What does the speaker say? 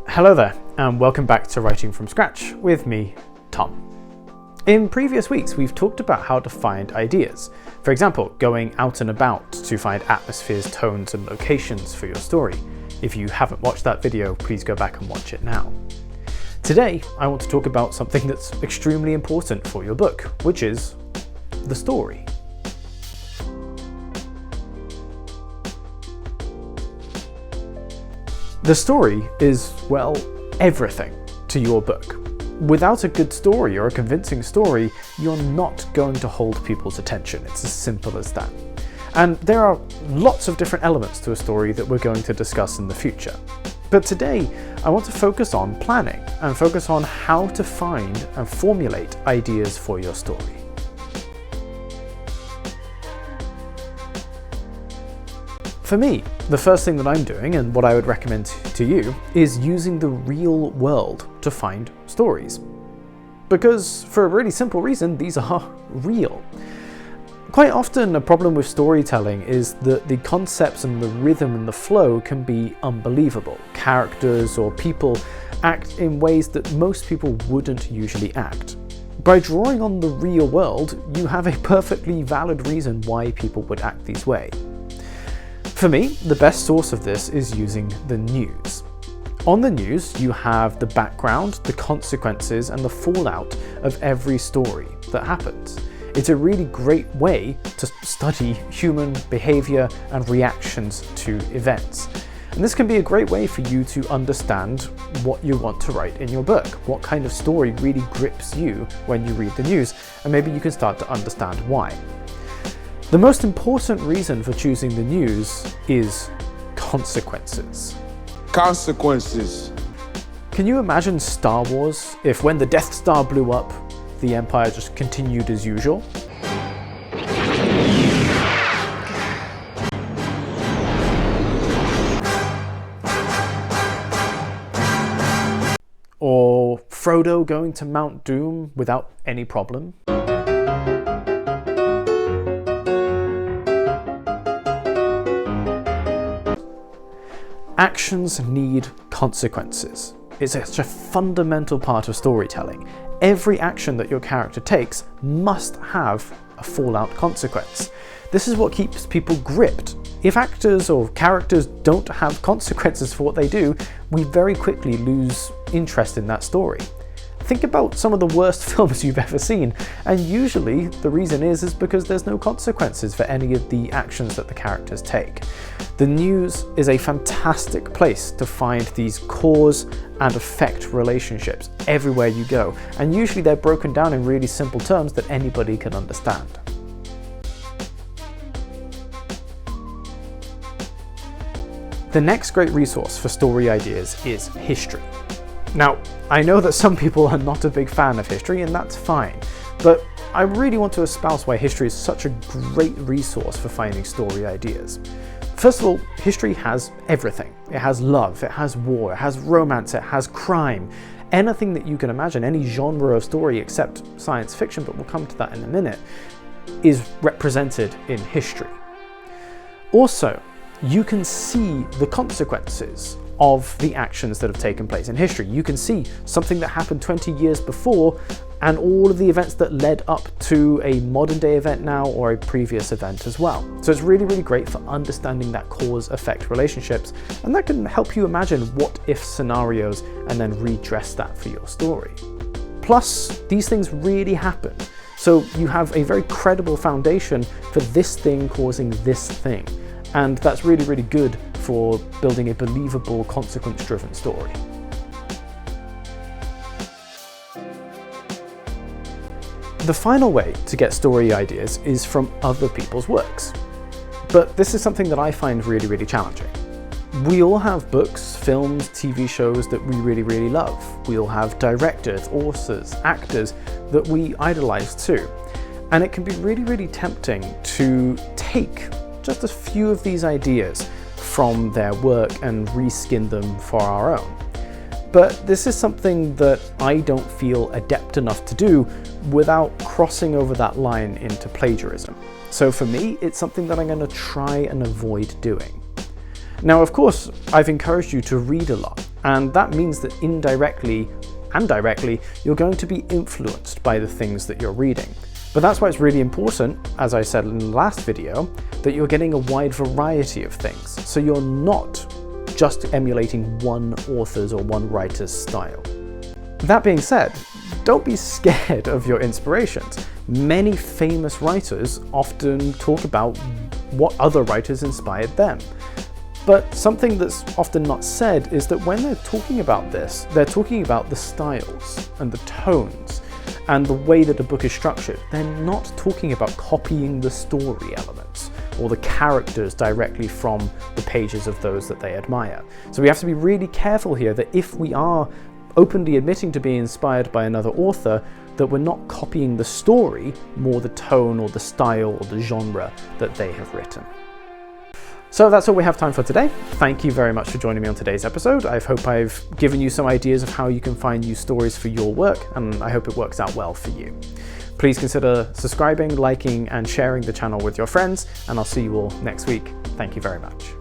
Hello there, and welcome back to Writing from Scratch with me, Tom. In previous weeks, we've talked about how to find ideas. For example, going out and about to find atmospheres, tones, and locations for your story. If you haven't watched that video, please go back and watch it now. Today, I want to talk about something that's extremely important for your book, which is the story. The story is, well, everything to your book. Without a good story or a convincing story, you're not going to hold people's attention. It's as simple as that. And there are lots of different elements to a story that we're going to discuss in the future. But today, I want to focus on planning and focus on how to find and formulate ideas for your story. For me, the first thing that I'm doing, and what I would recommend to you, is using the real world to find stories. Because, for a really simple reason, these are real. Quite often, a problem with storytelling is that the concepts and the rhythm and the flow can be unbelievable. Characters or people act in ways that most people wouldn't usually act. By drawing on the real world, you have a perfectly valid reason why people would act this way. For me, the best source of this is using the news. On the news, you have the background, the consequences, and the fallout of every story that happens. It's a really great way to study human behavior and reactions to events. And this can be a great way for you to understand what you want to write in your book, what kind of story really grips you when you read the news, and maybe you can start to understand why. The most important reason for choosing the news is consequences. Consequences. Can you imagine Star Wars if when the Death Star blew up, the Empire just continued as usual? Or Frodo going to Mount Doom without any problem? Actions need consequences. It's such a fundamental part of storytelling. Every action that your character takes must have a fallout consequence. This is what keeps people gripped. If actors or characters don't have consequences for what they do, we very quickly lose interest in that story. Think about some of the worst films you've ever seen, and usually the reason is because there's no consequences for any of the actions that the characters take. The news is a fantastic place to find these cause and effect relationships everywhere you go, and usually they're broken down in really simple terms that anybody can understand. The next great resource for story ideas is history. Now, I know that some people are not a big fan of history, and that's fine, but I really want to espouse why history is such a great resource for finding story ideas. First of all, history has everything. It has love, it has war, it has romance, it has crime. Anything that you can imagine, any genre of story except science fiction, but we'll come to that in a minute, is represented in history. Also, you can see the consequences of the actions that have taken place in history. You can see something that happened 20 years before and all of the events that led up to a modern day event now or a previous event as well. So it's really, really great for understanding that cause-effect relationships, and that can help you imagine what-if scenarios and then redress that for your story. Plus, these things really happen. So you have a very credible foundation for this thing causing this thing. And that's really, really good for building a believable, consequence-driven story. The final way to get story ideas is from other people's works. But this is something that I find really, really challenging. We all have books, films, TV shows that we really, really love. We all have directors, authors, actors that we idolize too. And it can be really, really tempting to take just a few of these ideas from their work and reskin them for our own. But this is something that I don't feel adept enough to do without crossing over that line into plagiarism. So for me, it's something that I'm going to try and avoid doing. Now, of course, I've encouraged you to read a lot. And that means that indirectly and directly, you're going to be influenced by the things that you're reading. But that's why it's really important, as I said in the last video, that you're getting a wide variety of things. So you're not just emulating one author's or one writer's style. That being said, don't be scared of your inspirations. Many famous writers often talk about what other writers inspired them. But something that's often not said is that when they're talking about this, they're talking about the styles and the tones and the way that a book is structured. They're not talking about copying the story elements or the characters directly from the pages of those that they admire. So we have to be really careful here that if we are openly admitting to being inspired by another author, that we're not copying the story, more the tone or the style or the genre that they have written. So that's all we have time for today. Thank you very much for joining me on today's episode. I hope I've given you some ideas of how you can find new stories for your work, and I hope it works out well for you. Please consider subscribing, liking, and sharing the channel with your friends, and I'll see you all next week. Thank you very much.